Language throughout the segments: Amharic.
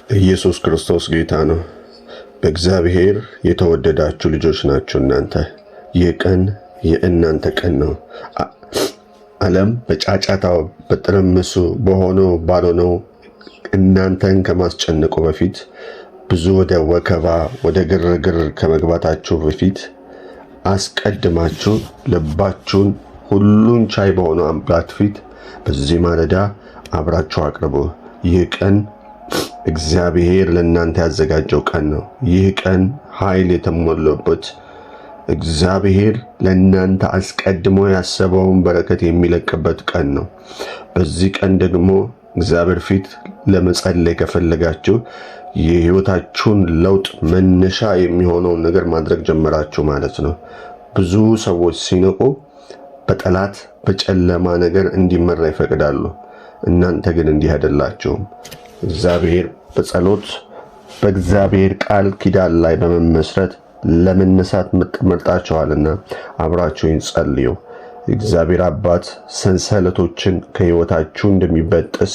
ኢየሱስ ክርስቶስ ጌታ ነው። በእግዚአብሔር የተወደዳችሁ ልጆች ናችሁ እናንተ። ይህ ቀን የእናንተ ቀን ነው። ዓለም በጫጫታው በጥርምሱ በሆነው ባልሆነው እናንተን ከማስጨነቁ በፊት ብዙ ወደ ወከባ ወደ ግርግር ከመግባታችሁ በፊት አስቀድማችሁ ልባችሁን ሁሉን ቻይ በሆነው አምላክ ፊት በዚህ ማለዳ አብራችሁ አቅርቡ። ይህ ቀን እግዚአብሔር ለእናንተ ያዘጋጀው ቀን ነው። ይህ ቀን ኃይል የተሞላበት እግዚአብሔር ለእናንተ አስቀድሞ ያሰበውን በረከት የሚለቅበት ቀን ነው። በዚህ ቀን ደግሞ እግዚአብሔር ፊት ለመጸለይ ከፈለጋችሁ የህይወታችሁን ለውጥ መነሻ የሚሆነውን ነገር ማድረግ ጀመራችሁ ማለት ነው። ብዙ ሰዎች ሲነቁ በጠላት በጨለማ ነገር እንዲመራ ይፈቅዳሉ። እናንተ ግን እንዲህ አይደላችሁም። እግዚአብሔር በጸሎት በእግዚአብሔር ቃል ኪዳን ላይ በመመስረት ለመነሳት መርጣችኋልና አብራችሁን ጸልዩ። እግዚአብሔር አባት ሰንሰለቶችን ከህይወታችሁ እንደሚበጥስ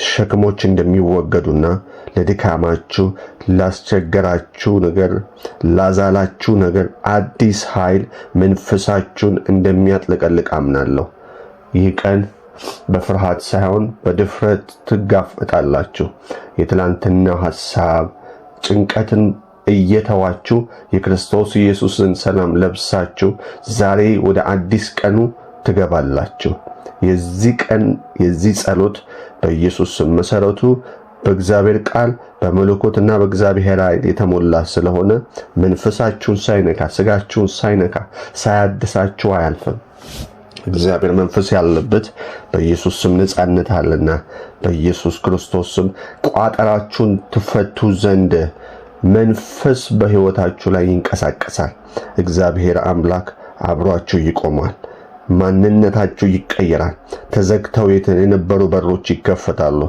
ሸክሞች እንደሚወገዱና ለድካማችሁ ላስቸገራችሁ ነገር ላዛላችሁ ነገር አዲስ ኃይል መንፈሳችሁን እንደሚያጥለቀልቅ አምናለሁ። ይህ ቀን በፍርሃት ሳይሆን በድፍረት ትጋፈጣላችሁ። የትላንትና ሐሳብ ጭንቀትን እየተዋችሁ የክርስቶስ ኢየሱስን ሰላም ለብሳችሁ ዛሬ ወደ አዲስ ቀኑ ትገባላችሁ። የዚህ ቀን የዚህ ጸሎት በኢየሱስ ስም መሰረቱ በእግዚአብሔር ቃል በመለኮትና በእግዚአብሔር ኃይል የተሞላ ስለሆነ መንፈሳችሁን ሳይነካ ስጋችሁን ሳይነካ ሳያድሳችሁ አያልፍም። እግዚአብሔር መንፈስ ያለበት በኢየሱስ ስም ነጻነት አለና በኢየሱስ ክርስቶስ ስም ቋጠራችሁን ትፈቱ ዘንድ መንፈስ በህይወታችሁ ላይ ይንቀሳቀሳል። እግዚአብሔር አምላክ አብሯችሁ ይቆማል። ማንነታችሁ ይቀየራል። ተዘግተው የነበሩ በሮች ይከፈታሉ።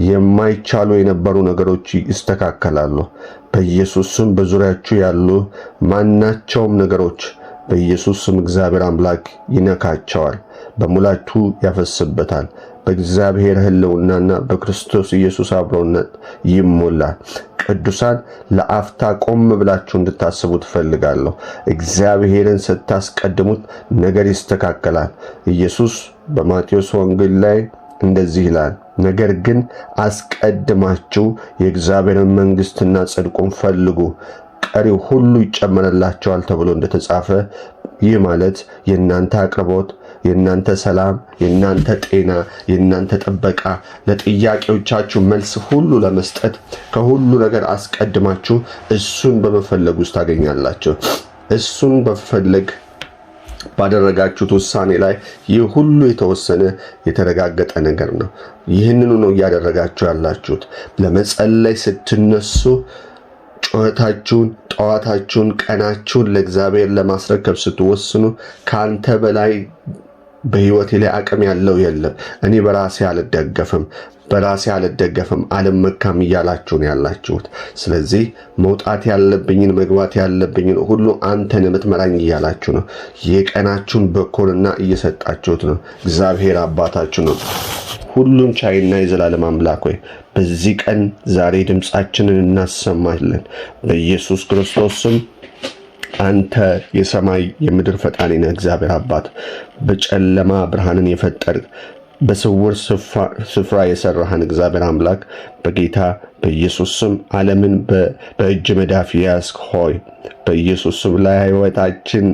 የማይቻሉ የነበሩ ነገሮች ይስተካከላሉ። በኢየሱስ ስም በዙሪያችሁ ያሉ ማናቸውም ነገሮች በኢየሱስ ስም እግዚአብሔር አምላክ ይነካቸዋል፣ በሙላቱ ያፈስበታል። በእግዚአብሔር ህልውናና በክርስቶስ ኢየሱስ አብሮነት ይሞላል። ቅዱሳን ለአፍታ ቆም ብላችሁ እንድታስቡ ትፈልጋለሁ። እግዚአብሔርን ስታስቀድሙት ነገር ይስተካከላል። ኢየሱስ በማቴዎስ ወንጌል ላይ እንደዚህ ይላል፣ ነገር ግን አስቀድማችሁ የእግዚአብሔርን መንግስትና ጽድቁን ፈልጉ፣ ቀሪው ሁሉ ይጨመርላችኋል ተብሎ እንደተጻፈ። ይህ ማለት የእናንተ አቅርቦት፣ የእናንተ ሰላም፣ የእናንተ ጤና፣ የእናንተ ጥበቃ፣ ለጥያቄዎቻችሁ መልስ ሁሉ ለመስጠት ከሁሉ ነገር አስቀድማችሁ እሱን በመፈለግ ውስጥ ታገኛላችሁ። እሱን በመፈለግ ባደረጋችሁት ውሳኔ ላይ ይህ ሁሉ የተወሰነ የተረጋገጠ ነገር ነው። ይህንኑ ነው እያደረጋችሁ ያላችሁት። ለመጸለይ ስትነሱ ጩኸታችሁን፣ ጠዋታችሁን፣ ቀናችሁን ለእግዚአብሔር ለማስረከብ ስትወስኑ ካንተ በላይ በህይወቴ ላይ አቅም ያለው የለም፣ እኔ በራሴ አልደገፍም አልመካም እያላችሁ ነው ያላችሁት። ስለዚህ መውጣት ያለብኝን መግባት ያለብኝን ሁሉ አንተን የምትመራኝ እያላችሁ ነው። የቀናችሁን በኩልና እየሰጣችሁት ነው። እግዚአብሔር አባታችሁ ነው። ሁሉን ቻይና የዘላለም አምላክ ሆይ በዚህ ቀን ዛሬ ድምጻችንን እናሰማለን። በኢየሱስ ክርስቶስ ስም አንተ የሰማይ የምድር ፈጣሪ ነህ። እግዚአብሔር አባት በጨለማ ብርሃንን የፈጠርክ በስውር ስፍራ የሰራህን እግዚአብሔር አምላክ በጌታ በኢየሱስ ስም ዓለምን በእጅ መዳፍ ያዝክ ሆይ በኢየሱስ ስም ላይ ህይወታችን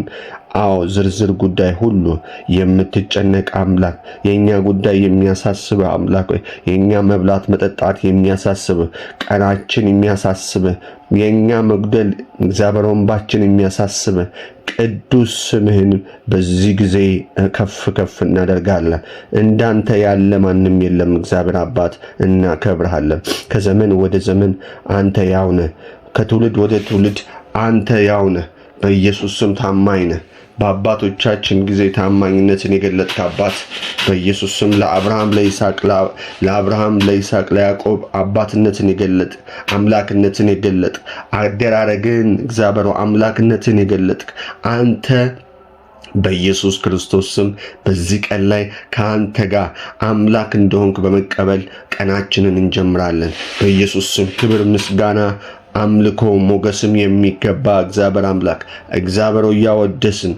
ዝርዝር ጉዳይ ሁሉ የምትጨነቅ አምላክ፣ የኛ ጉዳይ የሚያሳስብ አምላክ ሆይ የኛ መብላት መጠጣት የሚያሳስብ፣ ቀናችን የሚያሳስብ፣ የኛ መግደል እግዚአብሔር ወንባችን የሚያሳስብ ቅዱስ ስምህን በዚህ ጊዜ ከፍ እናደርጋለን። እንዳንተ ያለ ማንም የለም። እግዚአብሔር አባት እናከብርሃለን። ከዘመን ወደ ዘመን አንተ ያው ነህ። ከትውልድ ወደ ትውልድ አንተ ያው ነህ። በኢየሱስ ስም ታማኝ ነህ። በአባቶቻችን ጊዜ ታማኝነትን የገለጥክ አባት በኢየሱስ ስም ለአብርሃም ለይስሐቅ ለያዕቆብ አባትነትን የገለጥክ አምላክነትን የገለጥክ አደራረግን እግዚአብሔር አምላክነትን የገለጥክ አንተ በኢየሱስ ክርስቶስ ስም በዚህ ቀን ላይ ከአንተ ጋር አምላክ እንደሆንክ በመቀበል ቀናችንን እንጀምራለን። በኢየሱስ ስም ክብር፣ ምስጋና፣ አምልኮ፣ ሞገስም የሚገባ እግዚአብሔር አምላክ እግዚአብሔር እያወደስን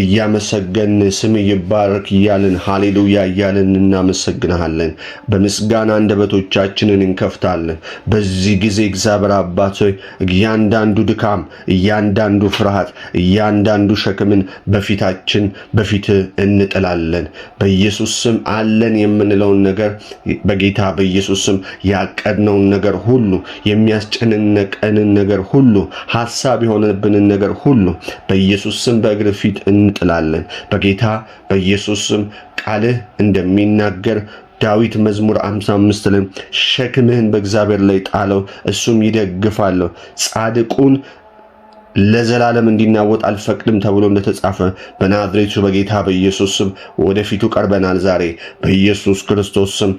እያመሰገን ስም ይባረክ እያልን ሃሌሉያ እያልን እናመሰግንሃለን። በምስጋና አንደበቶቻችንን እንከፍታለን። በዚህ ጊዜ እግዚአብሔር አባት ሆይ እያንዳንዱ ድካም፣ እያንዳንዱ ፍርሃት፣ እያንዳንዱ ሸክምን በፊት እንጥላለን። በኢየሱስ ስም አለን የምንለውን ነገር በጌታ በኢየሱስ ስም ያቀድነውን ነገር ሁሉ፣ የሚያስጨንቀንን ነገር ሁሉ፣ ሐሳብ የሆነብንን ነገር ሁሉ በኢየሱስ ስም በእግር ፊት እንጥላለን። በጌታ በኢየሱስ ስም ቃልህ እንደሚናገር ዳዊት መዝሙር 55 ላይ ሸክምህን በእግዚአብሔር ላይ ጣለው እሱም ይደግፋለሁ፣ ጻድቁን ለዘላለም እንዲናወጥ አልፈቅድም ተብሎ እንደተጻፈ በናዝሬቱ በጌታ በኢየሱስ ስም ወደፊቱ ቀርበናል። ዛሬ በኢየሱስ ክርስቶስ ስም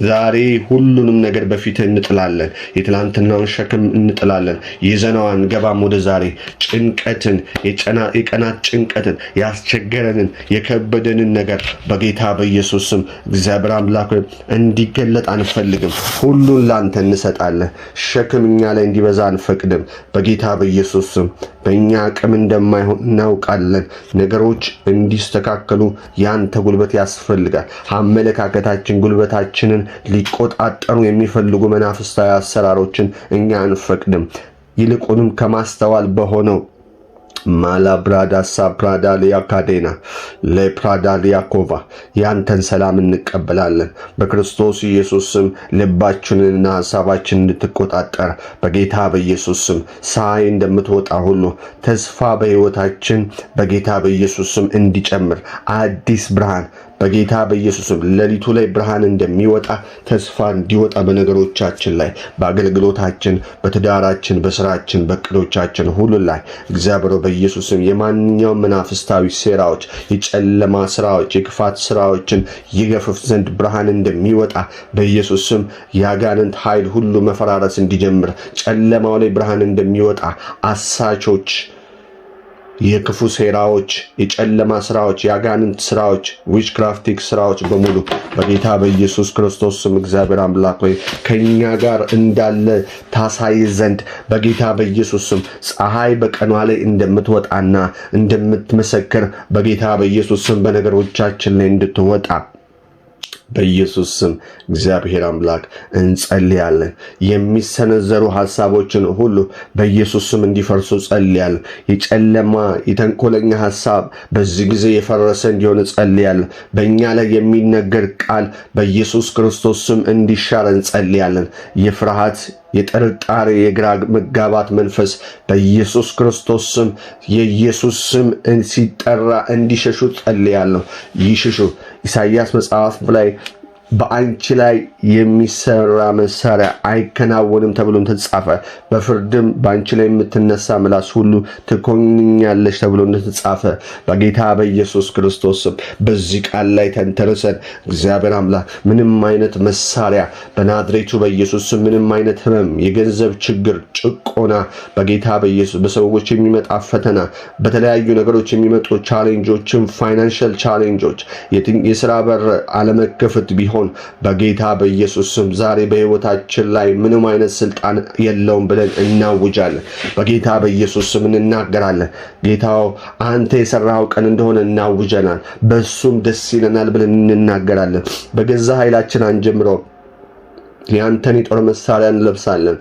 ዛሬ ሁሉንም ነገር በፊት እንጥላለን። የትላንትናውን ሸክም እንጥላለን። ይዘነው አንገባም ወደ ዛሬ። ጭንቀትን፣ የቀናት ጭንቀትን፣ ያስቸገረንን የከበደንን ነገር በጌታ በኢየሱስ ስም እግዚአብሔር አምላክ እንዲገለጥ አንፈልግም። ሁሉን ላንተ እንሰጣለን። ሸክም እኛ ላይ እንዲበዛ አንፈቅድም። በጌታ በኢየሱስ ስም በእኛ አቅም እንደማይሆን እናውቃለን። ነገሮች እንዲስተካከሉ ያንተ ጉልበት ያስፈልጋል። አመለካከታችን ጉልበታችንን ሊቆጣጠሩ የሚፈልጉ መናፍስታዊ አሰራሮችን እኛ አንፈቅድም። ይልቁንም ከማስተዋል በሆነው ማላብራዳ ሳፕራዳ ሊያካዴና ለፕራዳ ሊያኮቫ ያንተን ሰላም እንቀበላለን። በክርስቶስ ኢየሱስ ስም ልባችንንና ሐሳባችንን እንድትቆጣጠር በጌታ በኢየሱስ ስም ፀሐይ እንደምትወጣ ሁሉ ተስፋ በሕይወታችን በጌታ በኢየሱስ ስም እንዲጨምር አዲስ ብርሃን በጌታ በኢየሱስም ሌሊቱ ላይ ብርሃን እንደሚወጣ ተስፋ እንዲወጣ በነገሮቻችን ላይ፣ በአገልግሎታችን፣ በትዳራችን፣ በስራችን፣ በእቅዶቻችን ሁሉ ላይ እግዚአብሔር በኢየሱስም የማንኛውም መናፍስታዊ ሴራዎች፣ የጨለማ ስራዎች፣ የክፋት ስራዎችን ይገፍፍ ዘንድ ብርሃን እንደሚወጣ በኢየሱስም ያጋንንት ኃይል ሁሉ መፈራረስ እንዲጀምር፣ ጨለማው ላይ ብርሃን እንደሚወጣ አሳቾች፣ የክፉ ሴራዎች፣ የጨለማ ስራዎች፣ የአጋንንት ስራዎች፣ ዊችክራፍቲክ ስራዎች በሙሉ በጌታ በኢየሱስ ክርስቶስ ስም እግዚአብሔር አምላክ ሆይ ከኛ ጋር እንዳለ ታሳይ ዘንድ በጌታ በኢየሱስ ስም ፀሐይ በቀኗ ላይ እንደምትወጣና እንደምትመሰክር በጌታ በኢየሱስ ስም በነገሮቻችን ላይ እንድትወጣ በኢየሱስ ስም እግዚአብሔር አምላክ እንጸልያለን። የሚሰነዘሩ ሐሳቦችን ሁሉ በኢየሱስ ስም እንዲፈርሱ ጸልያለን። የጨለማ የተንኮለኛ ሐሳብ በዚህ ጊዜ የፈረሰ እንዲሆን ጸልያለን። በእኛ ላይ የሚነገር ቃል በኢየሱስ ክርስቶስ ስም እንዲሻር እንጸልያለን። የፍርሃት፣ የጥርጣሬ፣ የግራ መጋባት መንፈስ በኢየሱስ ክርስቶስ ስም የኢየሱስ ስም ሲጠራ እንዲሸሹ ጸልያለሁ። ይሽሹ። ኢሳይያስ መጽሐፍ ላይ በአንቺ ላይ የሚሰራ መሳሪያ አይከናወንም ተብሎ ተጻፈ። በፍርድም በአንቺ ላይ የምትነሳ ምላስ ሁሉ ትኮንኛለሽ ተብሎ ተጻፈ። በጌታ በኢየሱስ ክርስቶስ በዚህ ቃል ላይ ተንተርሰን እግዚአብሔር አምላክ ምንም አይነት መሳሪያ በናዝሬቱ በኢየሱስ ምንም አይነት ህመም፣ የገንዘብ ችግር፣ ጭቆና በጌታ በኢየሱስ በሰዎች የሚመጣ ፈተና፣ በተለያዩ ነገሮች የሚመጡ ቻሌንጆችም፣ ፋይናንሻል ቻሌንጆች፣ የሥራ በር አለመከፈት ቢሆን በጌታ በኢየሱስ ስም ዛሬ በሕይወታችን ላይ ምንም አይነት ስልጣን የለውም ብለን እናውጃለን። በጌታ በኢየሱስ ስም እንናገራለን። ጌታው አንተ የሰራው ቀን እንደሆነ እናውጀናል። በሱም ደስ ይለናል ብለን እንናገራለን። በገዛ ኃይላችን አንጀምረው። ያንተን የጦር መሳሪያ እንለብሳለን።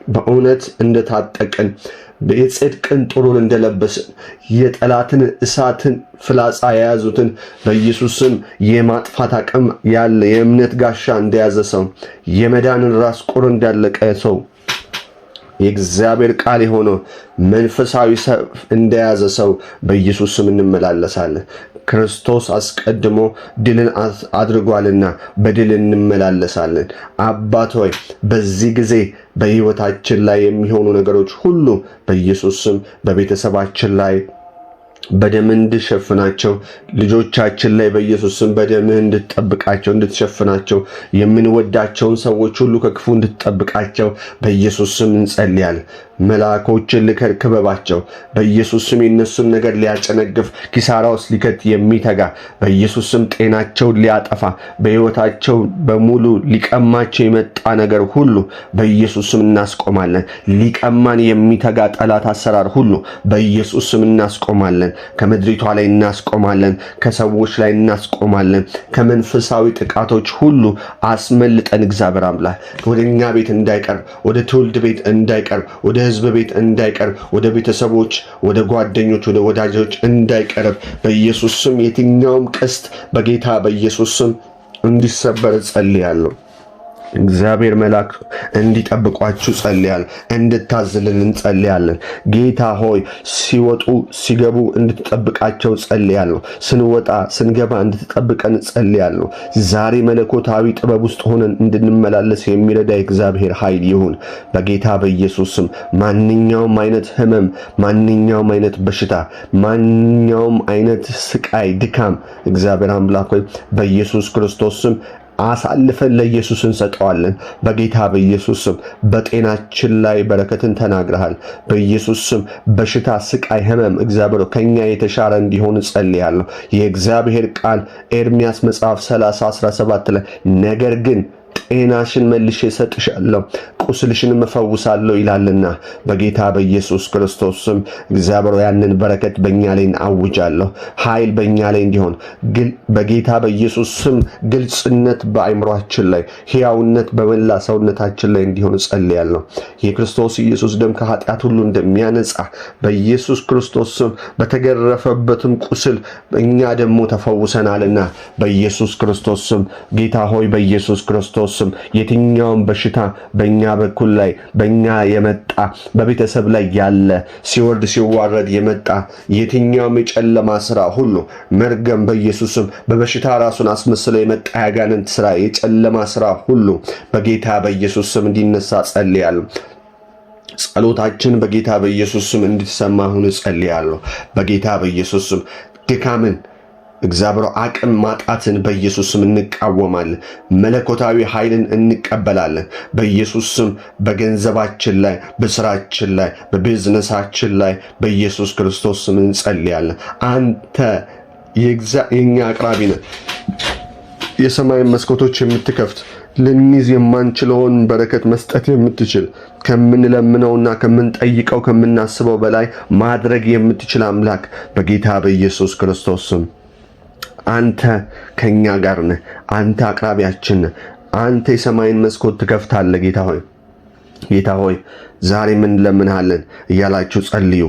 በእውነት እንደታጠቅን የጽድቅን ጦሩን እንደለበስን የጠላትን እሳትን ፍላጻ የያዙትን በኢየሱስም የማጥፋት አቅም ያለ የእምነት ጋሻ እንደያዘ ሰው የመዳንን ራስ ቁር እንዳለቀ ሰው የእግዚአብሔር ቃል የሆነው መንፈሳዊ ሰይፍ እንደያዘ ሰው በኢየሱስም እንመላለሳለን። ክርስቶስ አስቀድሞ ድልን አድርጓልና በድል እንመላለሳለን። አባት ሆይ በዚህ ጊዜ በሕይወታችን ላይ የሚሆኑ ነገሮች ሁሉ በኢየሱስ ስም በቤተሰባችን ላይ በደም እንድትሸፍናቸው፣ ልጆቻችን ላይ በኢየሱስ ስም በደምህ እንድትጠብቃቸው፣ እንድትሸፍናቸው፣ የምንወዳቸውን ሰዎች ሁሉ ከክፉ እንድትጠብቃቸው በኢየሱስ ስም እንጸልያለን። መልአኮችን ልከህ ክበባቸው። በኢየሱስ ስም የነሱን ነገር ሊያጨነግፍ ኪሳራ ውስጥ ሊከት የሚተጋ በኢየሱስ ስም ጤናቸውን ሊያጠፋ በሕይወታቸው በሙሉ ሊቀማቸው የመጣ ነገር ሁሉ በኢየሱስ ስም እናስቆማለን። ሊቀማን የሚተጋ ጠላት አሰራር ሁሉ በኢየሱስ ስም እናስቆማለን። ከምድሪቷ ላይ እናስቆማለን። ከሰዎች ላይ እናስቆማለን። ከመንፈሳዊ ጥቃቶች ሁሉ አስመልጠን እግዚአብሔር አምላክ ወደኛ ቤት እንዳይቀር፣ ወደ ትውልድ ቤት እንዳይቀር፣ ወደ ህዝብ ቤት እንዳይቀር፣ ወደ ቤተሰቦች፣ ወደ ጓደኞች፣ ወደ ወዳጆች እንዳይቀርብ በኢየሱስ ስም የትኛውም ቀስት በጌታ በኢየሱስ ስም እንዲሰበር ጸልያለሁ። እግዚአብሔር መልአክ እንዲጠብቋችሁ ጸልያለሁ። እንድታዝልን ጸልያለን። ጌታ ሆይ ሲወጡ ሲገቡ እንድትጠብቃቸው ጸልያለሁ። ስንወጣ ስንገባ እንድትጠብቀን ጸልያለሁ። ዛሬ መለኮታዊ ጥበብ ውስጥ ሆነን እንድንመላለስ የሚረዳ የእግዚአብሔር ኃይል ይሁን በጌታ በኢየሱስ ስም። ማንኛውም አይነት ህመም፣ ማንኛውም አይነት በሽታ፣ ማንኛውም አይነት ስቃይ፣ ድካም እግዚአብሔር አምላክ ሆይ በኢየሱስ ክርስቶስ ስም አሳልፈን ለኢየሱስ እንሰጠዋለን። በጌታ በኢየሱስ ስም በጤናችን ላይ በረከትን ተናግረሃል። በኢየሱስ ስም በሽታ፣ ስቃይ፣ ህመም እግዚአብሔር ከኛ የተሻረ እንዲሆን ጸልያለሁ። የእግዚአብሔር ቃል ኤርምያስ መጽሐፍ 30:17 ላይ ነገር ግን ጤናሽን መልሼ እሰጥሻለሁ ቁስልሽንም እፈውሳለሁ ይላልና በጌታ በኢየሱስ ክርስቶስ ስም እግዚአብሔር ያንን በረከት በእኛ ላይ አውጃለሁ። ኃይል በእኛ ላይ እንዲሆን በጌታ በኢየሱስ ስም ግልጽነት በአእምሯችን ላይ፣ ሕያውነት በመላ ሰውነታችን ላይ እንዲሆን ጸልያለሁ። የክርስቶስ ኢየሱስ ደም ከኃጢአት ሁሉ እንደሚያነጻ በኢየሱስ ክርስቶስ ስም በተገረፈበትም ቁስል እኛ ደግሞ ተፈውሰናልና በኢየሱስ ክርስቶስ ስም ጌታ ሆይ በኢየሱስ ክርስቶስ ስም የትኛውም በሽታ በእኛ በኩል ላይ በእኛ የመጣ በቤተሰብ ላይ ያለ ሲወርድ ሲዋረድ የመጣ የትኛውም የጨለማ ስራ ሁሉ መርገም በኢየሱስ ስም በበሽታ ራሱን አስመስሎ የመጣ ያጋንንት ስራ የጨለማ ስራ ሁሉ በጌታ በኢየሱስ ስም እንዲነሳ ጸልያለሁ። ጸሎታችን በጌታ በኢየሱስ ስም እንድትሰማ ሆነ ጸልያለሁ። በጌታ በኢየሱስ ስም ድካምን እግዚአብሔር አቅም ማጣትን በኢየሱስ ስም እንቃወማለን። መለኮታዊ ኃይልን እንቀበላለን። በኢየሱስ ስም በገንዘባችን ላይ፣ በስራችን ላይ፣ በቢዝነሳችን ላይ በኢየሱስ ክርስቶስ ስም እንጸልያለን። አንተ የኛ አቅራቢ ነህ። የሰማይ መስኮቶች የምትከፍት ልንይዝ የማንችለውን በረከት መስጠት የምትችል ከምንለምነውና ከምንጠይቀው ከምናስበው በላይ ማድረግ የምትችል አምላክ በጌታ በኢየሱስ ክርስቶስ ስም አንተ ከኛ ጋር ነህ። አንተ አቅራቢያችን ነህ። አንተ የሰማይን መስኮት ትከፍታለህ። ጌታ ሆይ ዛሬ ምን ለምንሃለን እያላችሁ ጸልዩ።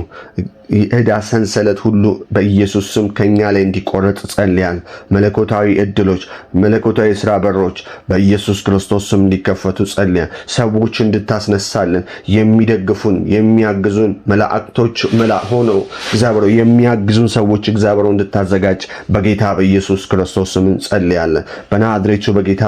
የዕዳ ሰንሰለት ሁሉ በኢየሱስ ስም ከኛ ላይ እንዲቆረጥ ጸልያን። መለኮታዊ እድሎች፣ መለኮታዊ ስራ በሮች በኢየሱስ ክርስቶስ ስም እንዲከፈቱ ጸልያን። ሰዎች እንድታስነሳልን የሚደግፉን የሚያግዙን መላእክቶች ሆነው እግዚአብሔር የሚያግዙን ሰዎች እግዚአብሔር እንድታዘጋጅ በጌታ በኢየሱስ ክርስቶስ ስም ጸልያለን። በናዝሬቱ በጌታ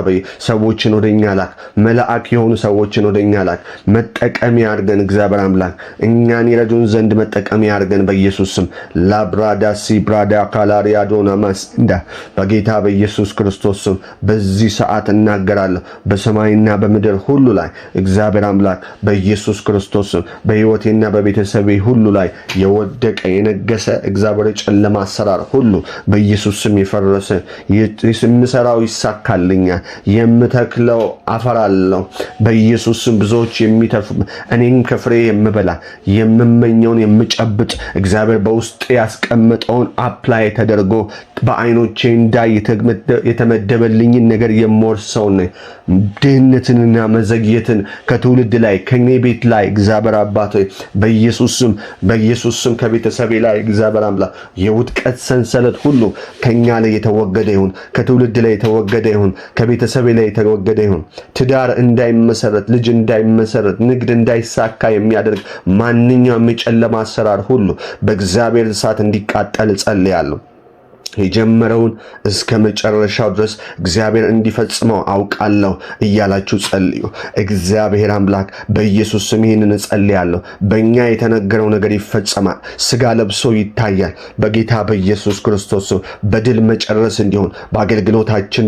ሰዎችን ወደኛ ላክ። መልአክ የሆኑ ሰዎችን ወደኛ ላክ። መጠቀሚያ አድርገን እግዚአብሔር አምላክ እኛን ይረዱን ዘንድ መጠቀሚያ አድርገን በኢየሱስ ስም ላብራዳ ሲብራዳ ካላሪያዶና ማስንዳ በጌታ በኢየሱስ ክርስቶስ ስም በዚህ ሰዓት እናገራለሁ። በሰማይና በምድር ሁሉ ላይ እግዚአብሔር አምላክ በኢየሱስ ክርስቶስ ስም በሕይወቴና በቤተሰቤ ሁሉ ላይ የወደቀ የነገሰ እግዚአብሔር ጨለማ አሰራር ሁሉ በኢየሱስ ስም የፈረሰ የምሰራው ይሳካልኛል። የምተክለው አፈራለሁ በኢየሱስ ስም ብዙዎች የሚተርፉ እኔም ከፍሬ የምበላ የምመኘውን የምጨብጥ እግዚአብሔር በውስጥ ያስቀመጠውን አፕላይ ተደርጎ በአይኖቼ እንዳይ የተመደበልኝን ነገር የምወርሰው ነኝ። ድህነትንና መዘግየትን ከትውልድ ላይ ከኔ ቤት ላይ እግዚአብሔር አባት ሆይ በኢየሱስ ስም ከቤተሰቤ ላይ እግዚአብሔር አምላክ የውድቀት ሰንሰለት ሁሉ ከኛ ላይ የተወገደ ይሁን። ከትውልድ ላይ የተወገደ ይሁን። ከቤተሰቤ ላይ የተወገደ ይሁን። ትዳር እንዳይመሰረት፣ ልጅ እንዳይመሰረት፣ ንግድ እንዳይሳካ የሚያደርግ ማንኛውም የጨለማ አሰራር ሁሉ በእግዚአብሔር እሳት እንዲቃጠል ጸልያለሁ። የጀመረውን እስከ መጨረሻው ድረስ እግዚአብሔር እንዲፈጽመው አውቃለሁ እያላችሁ ጸልዩ። እግዚአብሔር አምላክ በኢየሱስ ስም ይህንን ጸልያለሁ። በእኛ የተነገረው ነገር ይፈጸማል። ስጋ ለብሶ ይታያል። በጌታ በኢየሱስ ክርስቶስ በድል መጨረስ እንዲሆን፣ በአገልግሎታችን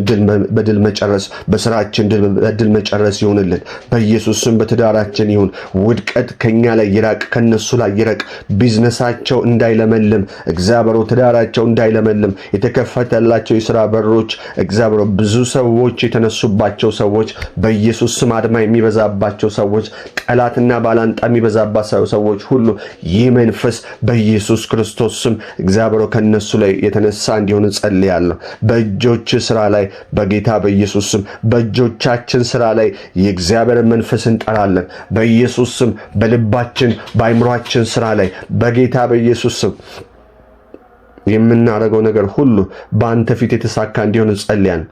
በድል መጨረስ፣ በስራችን በድል መጨረስ ይሆንልን። በኢየሱስ ስም በትዳራችን ይሁን። ውድቀት ከኛ ላይ ይራቅ፣ ከነሱ ላይ ይራቅ። ቢዝነሳቸው እንዳይለመልም እግዚአብሔር ትዳራቸው እንዳይለመልም የተከፈተላቸው የሥራ በሮች እግዚአብሔር ብዙ ሰዎች የተነሱባቸው ሰዎች በኢየሱስ ስም አድማ የሚበዛባቸው ሰዎች ጠላትና ባላንጣ የሚበዛባቸው ሰዎች ሁሉ ይህ መንፈስ በኢየሱስ ክርስቶስ ስም እግዚአብሔር ከነሱ ላይ የተነሳ እንዲሆን ጸልያለሁ። በእጆች ስራ ላይ በጌታ በኢየሱስ ስም በእጆቻችን ስራ ላይ የእግዚአብሔር መንፈስ እንጠራለን። በኢየሱስ ስም በልባችን በአይምሮአችን ስራ ላይ በጌታ በኢየሱስ ስም የምናደርገው ነገር ሁሉ በአንተ ፊት የተሳካ እንዲሆን ጸልያን፣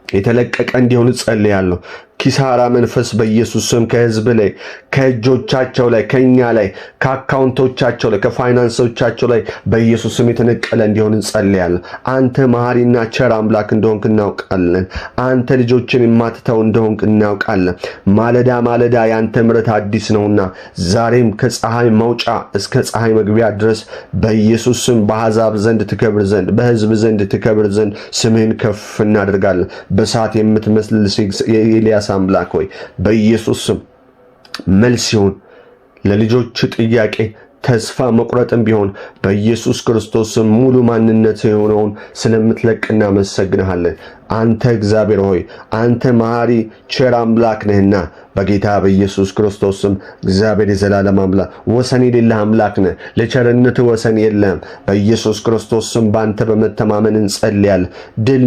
የተለቀቀ እንዲሆን ጸልያለሁ። ኪሳራ መንፈስ በኢየሱስ ስም ከህዝብ ላይ ከእጆቻቸው ላይ ከኛ ላይ ከአካውንቶቻቸው ላይ ከፋይናንሶቻቸው ላይ በኢየሱስ ስም የተነቀለ እንዲሆን እንጸልያለን። አንተ መሐሪና ቸር አምላክ እንደሆንክ እናውቃለን። አንተ ልጆችን የማትተው እንደሆንክ እናውቃለን። ማለዳ ማለዳ ያንተ ምሕረት አዲስ ነውና ዛሬም ከፀሐይ መውጫ እስከ ፀሐይ መግቢያ ድረስ በኢየሱስ ስም በአሕዛብ ዘንድ ትከብር ዘንድ በህዝብ ዘንድ ትከብር ዘንድ ስምህን ከፍ እናደርጋለን። በሰዓት የምትመስል የኤልያስ አምላክ ሆይ በኢየሱስ ስም መልስ ይሁን ለልጆች ጥያቄ። ተስፋ መቁረጥም ቢሆን በኢየሱስ ክርስቶስ ስም ሙሉ ማንነት የሆነውን ስለምትለቅ እናመሰግንሃለን። አንተ እግዚአብሔር ሆይ አንተ መሐሪ ቸር አምላክ ነህና በጌታ በኢየሱስ ክርስቶስ ስም እግዚአብሔር የዘላለም አምላክ ወሰን የሌለህ አምላክ ነህ። ለቸርነት ወሰን የለም። በኢየሱስ ክርስቶስ ስም ባንተ በመተማመን እንጸልያለን። ድል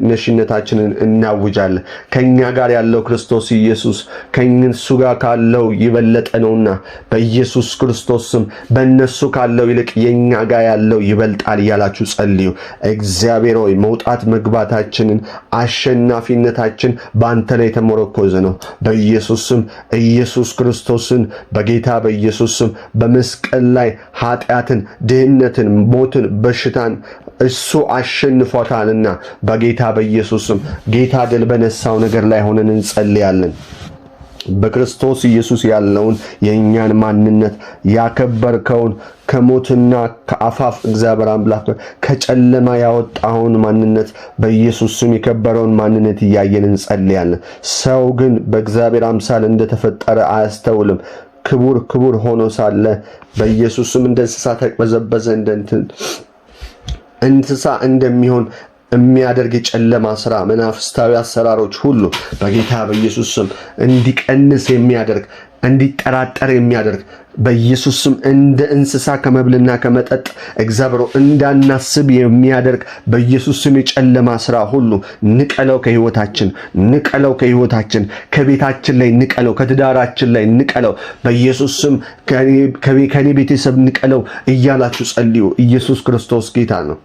ነሽነታችንን እናውጃለን። ከኛ ጋር ያለው ክርስቶስ ኢየሱስ ከእነሱ ጋር ካለው ይበለጠ ነውና በኢየሱስ ክርስቶስ ስም በእነሱ ካለው ይልቅ የኛ ጋር ያለው ይበልጣል እያላችሁ ጸልዩ። እግዚአብሔር ሆይ መውጣት መግባታችንን አሸናፊነታችን ባንተ ላይ የተመረኮዘ ነው። በኢየሱስ ስም ኢየሱስ ክርስቶስን በጌታ በኢየሱስ ስም በመስቀል ላይ ኃጢአትን፣ ድህነትን፣ ሞትን፣ በሽታን እሱ አሸንፎታልና በጌታ በኢየሱስ ስም ጌታ ድል በነሳው ነገር ላይ ሆነን እንጸልያለን። በክርስቶስ ኢየሱስ ያለውን የእኛን ማንነት ያከበርከውን ከሞትና ከአፋፍ እግዚአብሔር አምላክ ከጨለማ ያወጣውን ማንነት በኢየሱስ ስም የከበረውን ማንነት እያየን እንጸልያለን። ሰው ግን በእግዚአብሔር አምሳል እንደተፈጠረ አያስተውልም። ክቡር ሆኖ ሳለ በኢየሱስ ስም እንደ እንስሳ ተቅበዘበዘ፣ እንስሳ እንደሚሆን የሚያደርግ የጨለማ ስራ መናፍስታዊ አሰራሮች ሁሉ በጌታ በኢየሱስ ስም እንዲቀንስ የሚያደርግ እንዲጠራጠር የሚያደርግ በኢየሱስ ስም እንደ እንስሳ ከመብልና ከመጠጥ እግዚአብሔር እንዳናስብ የሚያደርግ በኢየሱስ ስም የጨለማ ስራ ሁሉ ንቀለው ከህይወታችን ከቤታችን ላይ ንቀለው፣ ከትዳራችን ላይ ንቀለው፣ በኢየሱስ ስም ከኔ ቤተሰብ ንቀለው እያላችሁ ጸልዩ። ኢየሱስ ክርስቶስ ጌታ ነው።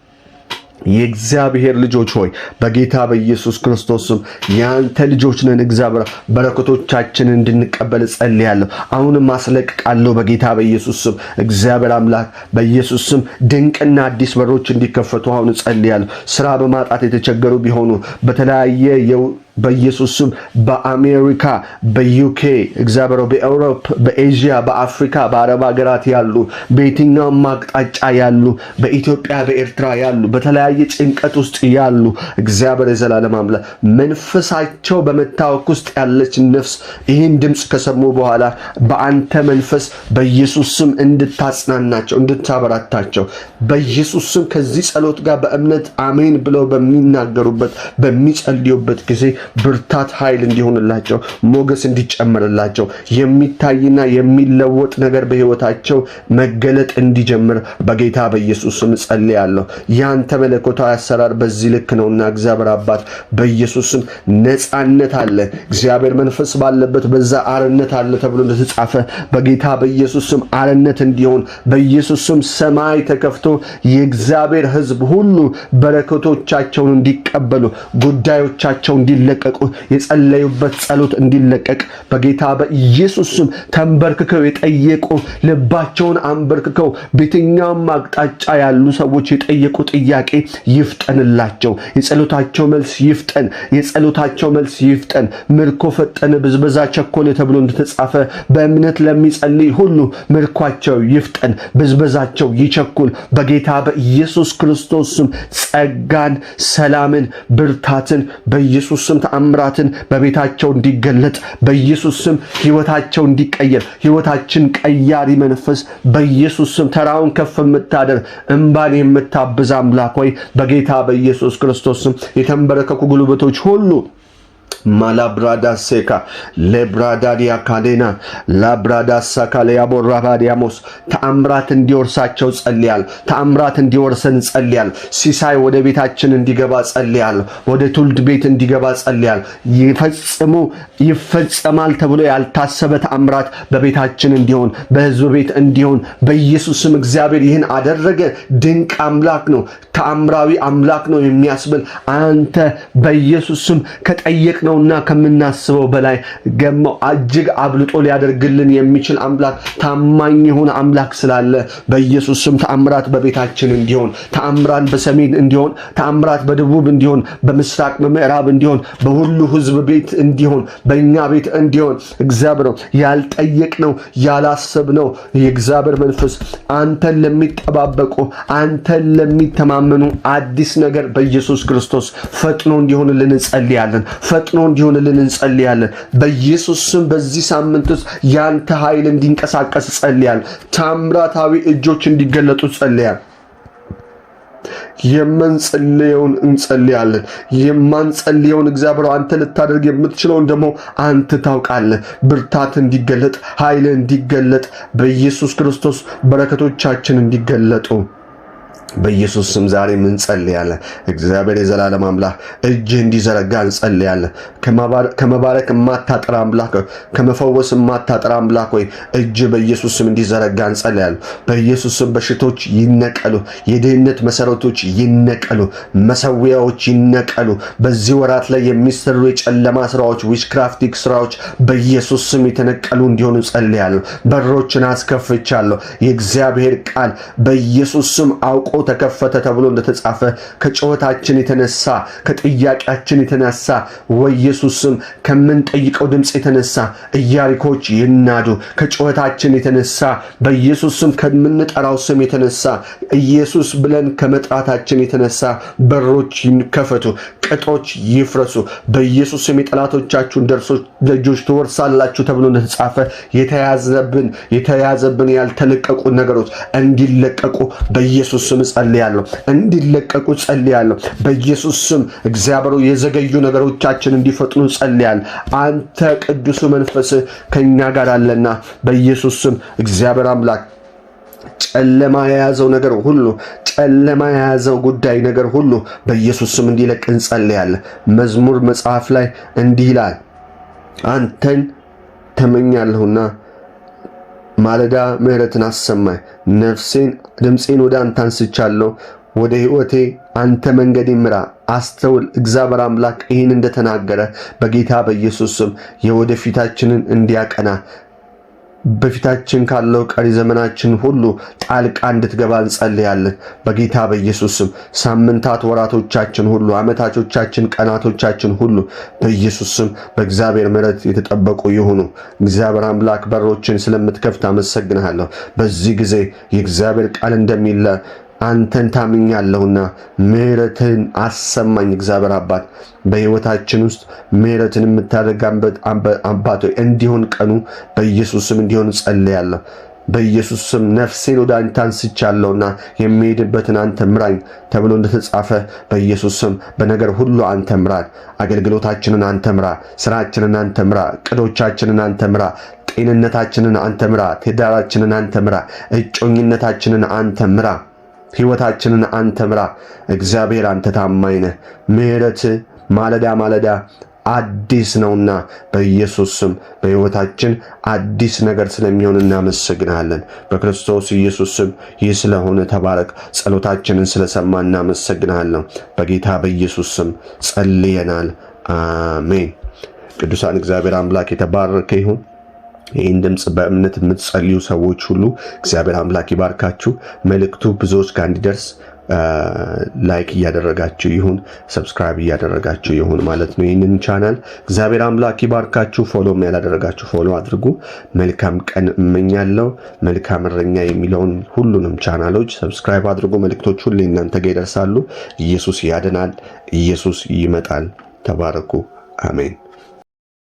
የእግዚአብሔር ልጆች ሆይ በጌታ በኢየሱስ ክርስቶስ ስም ያንተ ልጆች ነን። እግዚአብሔር በረከቶቻችንን እንድንቀበል ጸልያለሁ። አሁንም አስለቅቃለሁ በጌታ በኢየሱስ ስም። እግዚአብሔር አምላክ በኢየሱስ ስም ድንቅና አዲስ በሮች እንዲከፈቱ አሁን ጸልያለሁ። ስራ በማጣት የተቸገሩ ቢሆኑ በተለያየ በኢየሱስ ስም በአሜሪካ፣ በዩኬ እግዚአብሔር በአውሮፓ፣ በኤዥያ፣ በአፍሪካ፣ በአረብ ሀገራት ያሉ በየትኛውም አቅጣጫ ያሉ በኢትዮጵያ፣ በኤርትራ ያሉ በተለያየ ጭንቀት ውስጥ ያሉ እግዚአብሔር የዘላለም አምላክ መንፈሳቸው በመታወክ ውስጥ ያለች ነፍስ ይህን ድምፅ ከሰሙ በኋላ በአንተ መንፈስ በኢየሱስ ስም እንድታጽናናቸው፣ እንድታበራታቸው በኢየሱስ ስም ከዚህ ጸሎት ጋር በእምነት አሜን ብለው በሚናገሩበት በሚጸልዩበት ጊዜ ብርታት ኃይል እንዲሆንላቸው፣ ሞገስ እንዲጨመርላቸው፣ የሚታይና የሚለወጥ ነገር በህይወታቸው መገለጥ እንዲጀምር በጌታ በኢየሱስ ስም ጸልያለሁ። ያንተ መለኮታዊ አሰራር በዚህ ልክ ነውና እግዚአብሔር አባት በኢየሱስ ስም ነፃነት አለ። እግዚአብሔር መንፈስ ባለበት በዛ አርነት አለ ተብሎ እንደተጻፈ በጌታ በኢየሱስ ስም አርነት እንዲሆን በኢየሱስ ስም ሰማይ ተከፍቶ የእግዚአብሔር ሕዝብ ሁሉ በረከቶቻቸውን እንዲቀበሉ ጉዳዮቻቸው እንዲለቀቁ እንዲለቀቁ የጸለዩበት ጸሎት እንዲለቀቅ በጌታ በኢየሱስ ስም ተንበርክከው የጠየቁ ልባቸውን አንበርክከው በየትኛውም አቅጣጫ ያሉ ሰዎች የጠየቁ ጥያቄ ይፍጠንላቸው። የጸሎታቸው መልስ ይፍጠን። የጸሎታቸው መልስ ይፍጠን። ምርኮ ፈጠነ ብዝበዛ ቸኮለ ተብሎ እንደተጻፈ በእምነት ለሚጸልይ ሁሉ ምርኳቸው ይፍጠን፣ ብዝበዛቸው ይቸኩል። በጌታ በኢየሱስ ክርስቶስ ስም ጸጋን፣ ሰላምን፣ ብርታትን በኢየሱስ ስም ተአምራትን በቤታቸው እንዲገለጥ በኢየሱስ ስም ሕይወታቸው እንዲቀየር ሕይወታችን ቀያሪ መንፈስ በኢየሱስ ስም ተራውን ከፍ የምታደር እንባን የምታብዝ አምላክ ሆይ በጌታ በኢየሱስ ክርስቶስ ስም የተንበረከኩ ጉልበቶች ሁሉ ማላብራዳ ሴካ ለብራዳዲያ ካዴና ላብራዳ ሳካሊያ ቦራባዲያሞስ ተአምራት እንዲወርሳቸው ጸልያል። ተአምራት እንዲወርሰን ጸልያል። ሲሳይ ወደ ቤታችን እንዲገባ ጸልያል። ወደ ትውልድ ቤት እንዲገባ ጸልያል። ይፈጸማል ተብሎ ያልታሰበ ተአምራት በቤታችን እንዲሆን በሕዝብ ቤት እንዲሆን በኢየሱስ ስም እግዚአብሔር ይህን አደረገ። ድንቅ አምላክ ነው፣ ተአምራዊ አምላክ ነው የሚያስብል አንተ በኢየሱስ ስም ከጠየቅነውና ከምናስበው በላይ ገመው እጅግ አብልጦ ሊያደርግልን የሚችል አምላክ ታማኝ የሆነ አምላክ ስላለ በኢየሱስ ስም ተአምራት በቤታችን እንዲሆን፣ ተአምራን በሰሜን እንዲሆን፣ ተአምራት በደቡብ እንዲሆን፣ በምስራቅ በምዕራብ እንዲሆን፣ በሁሉ ሕዝብ ቤት እንዲሆን፣ በእኛ ቤት እንዲሆን እግዚአብሔር ያልጠየቅነው ያላሰብነው የእግዚአብሔር መንፈስ አንተን ለሚጠባበቁ አንተን ለሚተማመኑ አዲስ ነገር በኢየሱስ ክርስቶስ ፈጥኖ እንዲሆንልን እንጸልያለን። ፈጥኖ እንዲሆንልን እንጸልያለን። በኢየሱስ ስም በዚህ ሳምንት ውስጥ ያንተ ኃይል እንዲንቀሳቀስ ጸልያል። ታምራታዊ እጆች እንዲገለጡ ጸልያል። የማንጸልየውን እንጸልያለን። የማንጸልየውን እግዚአብሔር አንተ ልታደርግ የምትችለውን ደግሞ አንተ ታውቃለህ። ብርታት እንዲገለጥ፣ ኃይል እንዲገለጥ በኢየሱስ ክርስቶስ በረከቶቻችን እንዲገለጡ በኢየሱስ ስም ዛሬ ምን ጸልያለን? እግዚአብሔር የዘላለም አምላክ እጅህ እንዲዘረጋ እንጸልያለን። ከመባረክ የማታጠራ አምላክ፣ ከመፈወስ የማታጠራ አምላክ ሆይ እጅህ በኢየሱስ ስም እንዲዘረጋ እንጸልያለን። በኢየሱስ ስም በሽቶች ይነቀሉ፣ የድህነት መሰረቶች ይነቀሉ፣ መሰዊያዎች ይነቀሉ። በዚህ ወራት ላይ የሚሰሩ የጨለማ ስራዎች፣ ዊችክራፍቲክ ስራዎች በኢየሱስ ስም የተነቀሉ እንዲሆኑ ጸልያለሁ። በሮችን አስከፍቻለሁ። የእግዚአብሔር ቃል በኢየሱስ ስም አውቆ ተከፈተ ተብሎ እንደተጻፈ ከጩኸታችን የተነሳ ከጥያቄያችን የተነሳ በኢየሱስ ስም ከምንጠይቀው ድምጽ የተነሳ ኢያሪኮች ይናዱ። ከጩኸታችን የተነሳ በኢየሱስ ስም ከምንጠራው ስም የተነሳ ኢየሱስ ብለን ከመጥራታችን የተነሳ በሮች ይከፈቱ፣ ቅጦች ይፍረሱ። በኢየሱስ ስም የጠላቶቻችሁን ደጆች ትወርሳላችሁ ተብሎ እንደተጻፈ የተያዘብን ያልተለቀቁ ነገሮች እንዲለቀቁ በኢየሱስ ስም ጸልያለሁ። እንዲለቀቁ ጸልያለሁ። በኢየሱስ ስም እግዚአብሔር የዘገዩ ነገሮቻችን እንዲፈጥኑ ጸልያለሁ። አንተ ቅዱስ መንፈስ ከኛ ጋር አለና በኢየሱስ ስም እግዚአብሔር አምላክ ጨለማ የያዘው ነገር ሁሉ፣ ጨለማ የያዘው ጉዳይ ነገር ሁሉ በኢየሱስ ስም እንዲለቅ እንጸልያለን። መዝሙር መጽሐፍ ላይ እንዲህ ይላል፣ አንተን ተመኛለሁና ማለዳ ምሕረትን አሰማኝ። ነፍሴን ድምፄን ወደ አንተ አንስቻለሁ። ወደ ሕይወቴ አንተ መንገዴን ምራ፣ አስተውል። እግዚአብሔር አምላክ ይህን እንደተናገረ በጌታ በኢየሱስ ስም የወደፊታችንን እንዲያቀና በፊታችን ካለው ቀሪ ዘመናችን ሁሉ ጣልቃ እንድትገባ እንጸልያለን። በጌታ በኢየሱስ ስም ሳምንታት፣ ወራቶቻችን ሁሉ፣ አመታቶቻችን፣ ቀናቶቻችን ሁሉ በኢየሱስ ስም በእግዚአብሔር ምሕረት የተጠበቁ ይሁኑ። እግዚአብሔር አምላክ በሮችን ስለምትከፍት አመሰግንሃለሁ። በዚህ ጊዜ የእግዚአብሔር ቃል እንደሚለ አንተን ታምኛለሁና ምሕረትን አሰማኝ። እግዚአብሔር አባት በሕይወታችን ውስጥ ምሕረትን የምታደርጋበት አባት ሆይ እንዲሆን ቀኑ በኢየሱስ ስም እንዲሆን ጸልያለሁ። በኢየሱስ ስም ነፍሴን ወደ አንተ አንስቻለሁና የሚሄድበትን አንተ ምራኝ ተብሎ እንደተጻፈ በኢየሱስ ስም በነገር ሁሉ አንተ ምራን። አገልግሎታችንን አንተ ምራ፣ ስራችንን አንተ ምራ፣ እቅዶቻችንን አንተ ምራ፣ ጤንነታችንን አንተ ምራ፣ ትዳራችንን አንተ ምራ፣ እጮኝነታችንን አንተ ምራ፣ ሕይወታችንን አንተ ምራ። እግዚአብሔር አንተ ታማኝ ነህ። ምሕረት ማለዳ ማለዳ አዲስ ነውና በኢየሱስ ስም በሕይወታችን አዲስ ነገር ስለሚሆን እናመሰግናለን። በክርስቶስ ኢየሱስ ስም ይህ ስለሆነ ተባረክ። ጸሎታችንን ስለሰማ እናመሰግናለን። በጌታ በኢየሱስ ስም ጸልየናል። አሜን። ቅዱሳን እግዚአብሔር አምላክ የተባረከ ይሁን። ይህን ድምፅ በእምነት የምትጸልዩ ሰዎች ሁሉ እግዚአብሔር አምላክ ይባርካችሁ። መልእክቱ ብዙዎች ጋር እንዲደርስ ላይክ እያደረጋችሁ ይሁን፣ ሰብስክራይብ እያደረጋችሁ ይሁን ማለት ነው ይህንን ቻናል። እግዚአብሔር አምላክ ይባርካችሁ። ፎሎም ያላደረጋችሁ ፎሎ አድርጉ። መልካም ቀን እመኛለሁ። መልካም እረኛ የሚለውን ሁሉንም ቻናሎች ሰብስክራይብ አድርጉ። መልእክቶች ሁሉ እናንተ ጋር ይደርሳሉ። ኢየሱስ ያድናል። ኢየሱስ ይመጣል። ተባረኩ። አሜን።